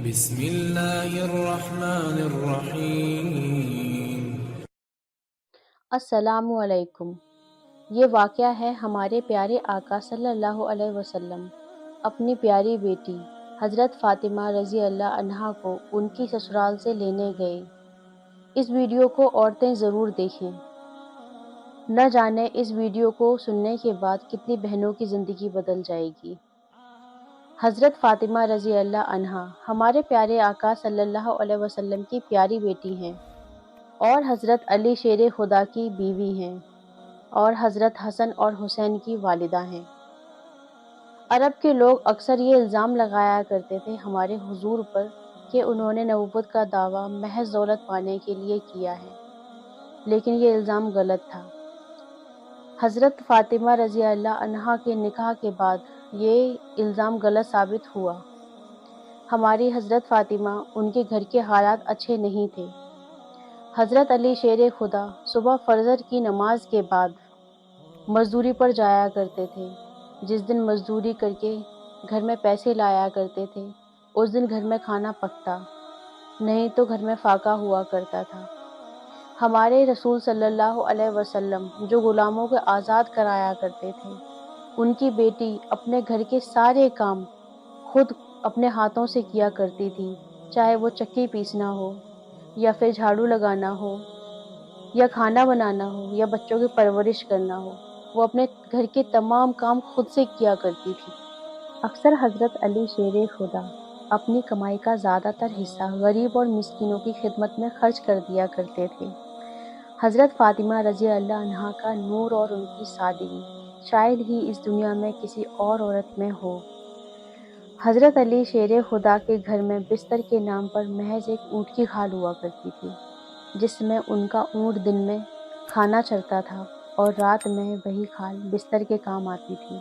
بسم اللہ الرحمن الرحیم۔ السلام علیکم۔ یہ واقعہ ہے ہمارے پیارے آقا صلی اللہ علیہ وسلم اپنی پیاری بیٹی حضرت فاطمہ رضی اللہ عنہا کو ان کی سسرال سے لینے گئے۔ اس ویڈیو کو عورتیں ضرور دیکھیں۔ نہ جانے اس ویڈیو کو سننے کے بعد کتنی بہنوں کی زندگی بدل جائے گی۔ حضرت فاطمہ رضی اللہ عنہا ہمارے پیارے آقا صلی اللہ علیہ وسلم کی پیاری بیٹی ہیں اور حضرت علی شیر خدا کی بیوی ہیں اور حضرت حسن اور حسین کی والدہ ہیں۔ عرب کے لوگ اکثر یہ الزام لگایا کرتے تھے ہمارے حضور پر کہ انہوں نے نبوت کا دعویٰ محض دولت پانے کے لیے کیا ہے، لیکن یہ الزام غلط تھا۔ حضرت فاطمہ رضی اللہ عنہا کے نکاح کے بعد یہ الزام غلط ثابت ہوا۔ ہماری حضرت فاطمہ ان کے گھر کے حالات اچھے نہیں تھے۔ حضرت علی شیر خدا صبح فجر کی نماز کے بعد مزدوری پر جایا کرتے تھے۔ جس دن مزدوری کر کے گھر میں پیسے لایا کرتے تھے اس دن گھر میں کھانا پکتا، نہیں تو گھر میں فاقہ ہوا کرتا تھا۔ ہمارے رسول صلی اللہ علیہ وسلم جو غلاموں کو آزاد کرایا کرتے تھے، ان کی بیٹی اپنے گھر کے سارے کام خود اپنے ہاتھوں سے کیا کرتی تھی، چاہے وہ چکی پیسنا ہو یا پھر جھاڑو لگانا ہو یا کھانا بنانا ہو یا بچوں کی پرورش کرنا ہو، وہ اپنے گھر کے تمام کام خود سے کیا کرتی تھی۔ اکثر حضرت علی شیر خدا اپنی کمائی کا زیادہ تر حصہ غریب اور مسکینوں کی خدمت میں خرچ کر دیا کرتے تھے۔ حضرت فاطمہ رضی اللہ عنہا کا نور اور ان کی سادگی شاید ہی اس دنیا میں کسی اور عورت میں ہو۔ حضرت علی شیر خدا کے گھر میں بستر کے نام پر محض ایک اونٹ کی کھال ہوا کرتی تھی، جس میں ان کا اونٹ دن میں کھانا چرتا تھا اور رات میں وہی کھال بستر کے کام آتی تھی۔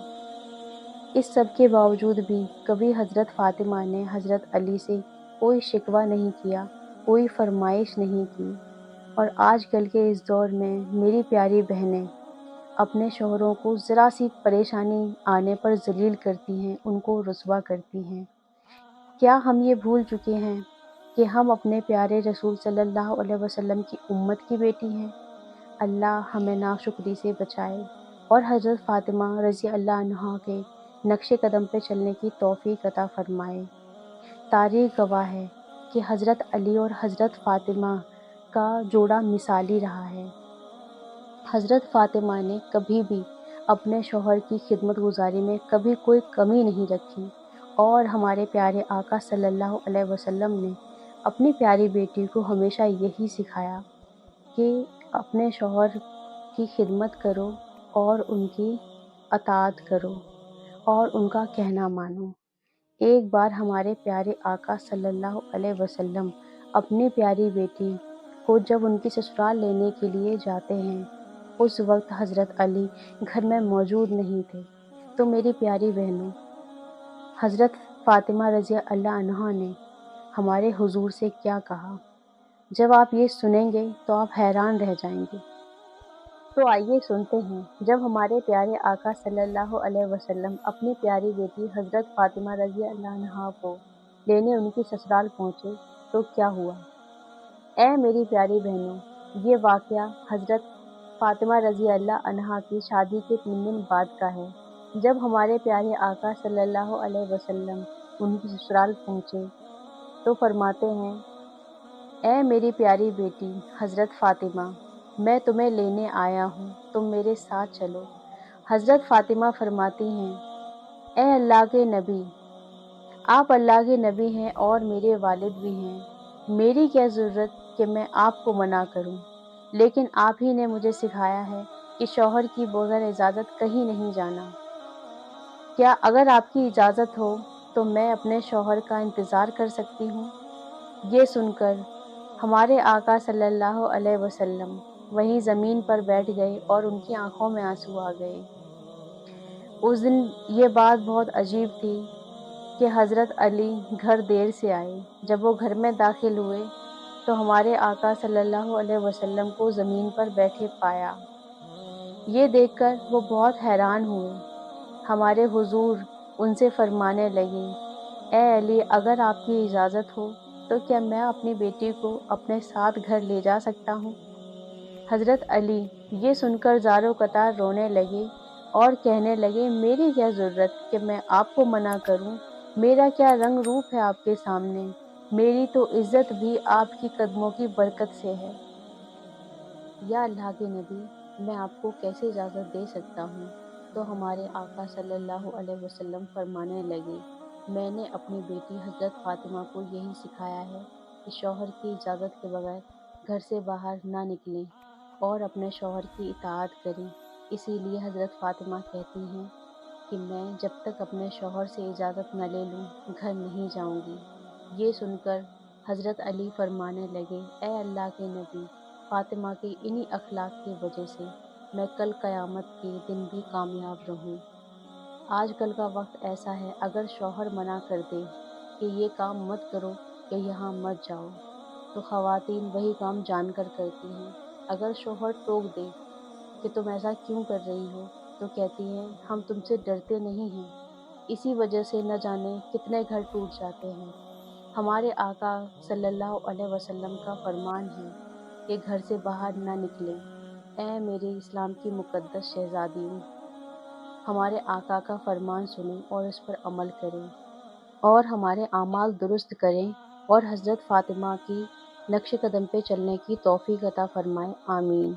اس سب کے باوجود بھی کبھی حضرت فاطمہ نے حضرت علی سے کوئی شکوہ نہیں کیا، کوئی فرمائش نہیں کی۔ اور آج کل کے اس دور میں میری پیاری بہنیں اپنے شوہروں کو ذرا سی پریشانی آنے پر ذلیل کرتی ہیں، ان کو رسوا کرتی ہیں۔ کیا ہم یہ بھول چکے ہیں کہ ہم اپنے پیارے رسول صلی اللہ علیہ وسلم کی امت کی بیٹی ہیں؟ اللہ ہمیں ناشکری سے بچائے اور حضرت فاطمہ رضی اللہ عنہا کے نقش قدم پہ چلنے کی توفیق عطا فرمائے۔ تاریخ گواہ ہے کہ حضرت علی اور حضرت فاطمہ کا جوڑا مثالی رہا ہے۔ حضرت فاطمہ نے کبھی بھی اپنے شوہر کی خدمت گزاری میں کبھی کوئی کمی نہیں رکھی اور ہمارے پیارے آقا صلی اللہ علیہ وسلم نے اپنی پیاری بیٹی کو ہمیشہ یہی سکھایا کہ اپنے شوہر کی خدمت کرو اور ان کی اطاعت کرو اور ان کا کہنا مانو۔ ایک بار ہمارے پیارے آقا صلی اللہ علیہ وسلم اپنی پیاری بیٹی کو جب ان کی سسرال لینے کے لیے جاتے ہیں، اس وقت حضرت علی گھر میں موجود نہیں تھے۔ تو میری پیاری بہنوں، حضرت فاطمہ رضی اللہ عنہا نے ہمارے حضور سے کیا کہا؟ جب آپ یہ سنیں گے تو آپ حیران رہ جائیں گے۔ تو آئیے سنتے ہیں، جب ہمارے پیارے آقا صلی اللہ علیہ وسلم اپنی پیاری بیٹی حضرت فاطمہ رضی اللہ عنہا کو لینے ان کی سسرال پہنچے تو کیا ہوا۔ اے میری پیاری بہنوں، یہ واقعہ حضرت فاطمہ رضی اللہ عنہا کی شادی کے 3 دن بعد کا ہے۔ جب ہمارے پیارے آقا صلی اللہ علیہ وسلم ان کی سسرال پہنچے تو فرماتے ہیں، اے میری پیاری بیٹی حضرت فاطمہ، میں تمہیں لینے آیا ہوں، تم میرے ساتھ چلو۔ حضرت فاطمہ فرماتی ہیں، اے اللہ کے نبی، آپ اللہ کے نبی ہیں اور میرے والد بھی ہیں، میری کیا ضرورت کہ میں آپ کو منع کروں، لیکن آپ ہی نے مجھے سکھایا ہے کہ شوہر کی بغیر اجازت کہیں نہیں جانا۔ کیا اگر آپ کی اجازت ہو تو میں اپنے شوہر کا انتظار کر سکتی ہوں؟ یہ سن کر ہمارے آقا صلی اللہ علیہ وسلم وہیں زمین پر بیٹھ گئے اور ان کی آنکھوں میں آنسو آ گئے۔ اس دن یہ بات بہت عجیب تھی کہ حضرت علی گھر دیر سے آئے۔ جب وہ گھر میں داخل ہوئے تو ہمارے آقا صلی اللہ علیہ وسلم کو زمین پر بیٹھے پایا۔ یہ دیکھ کر وہ بہت حیران ہوئے۔ ہمارے حضور ان سے فرمانے لگے اے علی، اگر آپ کی اجازت ہو تو کیا میں اپنی بیٹی کو اپنے ساتھ گھر لے جا سکتا ہوں؟ حضرت علی یہ سن کر زاروں قطار رونے لگے اور کہنے لگے، میری کیا ضرورت کہ میں آپ کو منع کروں؟ میرا کیا رنگ روپ ہے آپ کے سامنے؟ میری تو عزت بھی آپ کی قدموں کی برکت سے ہے۔ یا اللہ کے نبی، میں آپ کو کیسے اجازت دے سکتا ہوں؟ تو ہمارے آقا صلی اللہ علیہ وسلم فرمانے لگے، میں نے اپنی بیٹی حضرت فاطمہ کو یہی سکھایا ہے کہ شوہر کی اجازت کے بغیر گھر سے باہر نہ نکلیں اور اپنے شوہر کی اطاعت کریں۔ اسی لیے حضرت فاطمہ کہتی ہیں کہ میں جب تک اپنے شوہر سے اجازت نہ لے لوں گھر نہیں جاؤں گی۔ یہ سن کر حضرت علی فرمانے لگے، اے اللہ کے نبی، فاطمہ کے انہی اخلاق کی وجہ سے میں کل قیامت کے دن بھی کامیاب رہوں۔ آج کل کا وقت ایسا ہے، اگر شوہر منع کر دے کہ یہ کام مت کرو یا یہاں مت جاؤ تو خواتین وہی کام جان کر کرتی ہیں۔ اگر شوہر ٹوک دے کہ تم ایسا کیوں کر رہی ہو تو کہتی ہیں، ہم تم سے ڈرتے نہیں ہیں۔ اسی وجہ سے نہ جانے کتنے گھر ٹوٹ جاتے ہیں۔ ہمارے آقا صلی اللہ علیہ وسلم کا فرمان ہے کہ گھر سے باہر نہ نکلیں۔ اے میرے اسلام کی مقدس شہزادیوں، ہمارے آقا کا فرمان سنیں اور اس پر عمل کریں اور ہمارے اعمال درست کریں اور حضرت فاطمہ کی نقش قدم پہ چلنے کی توفیق عطا فرمائے، آمین۔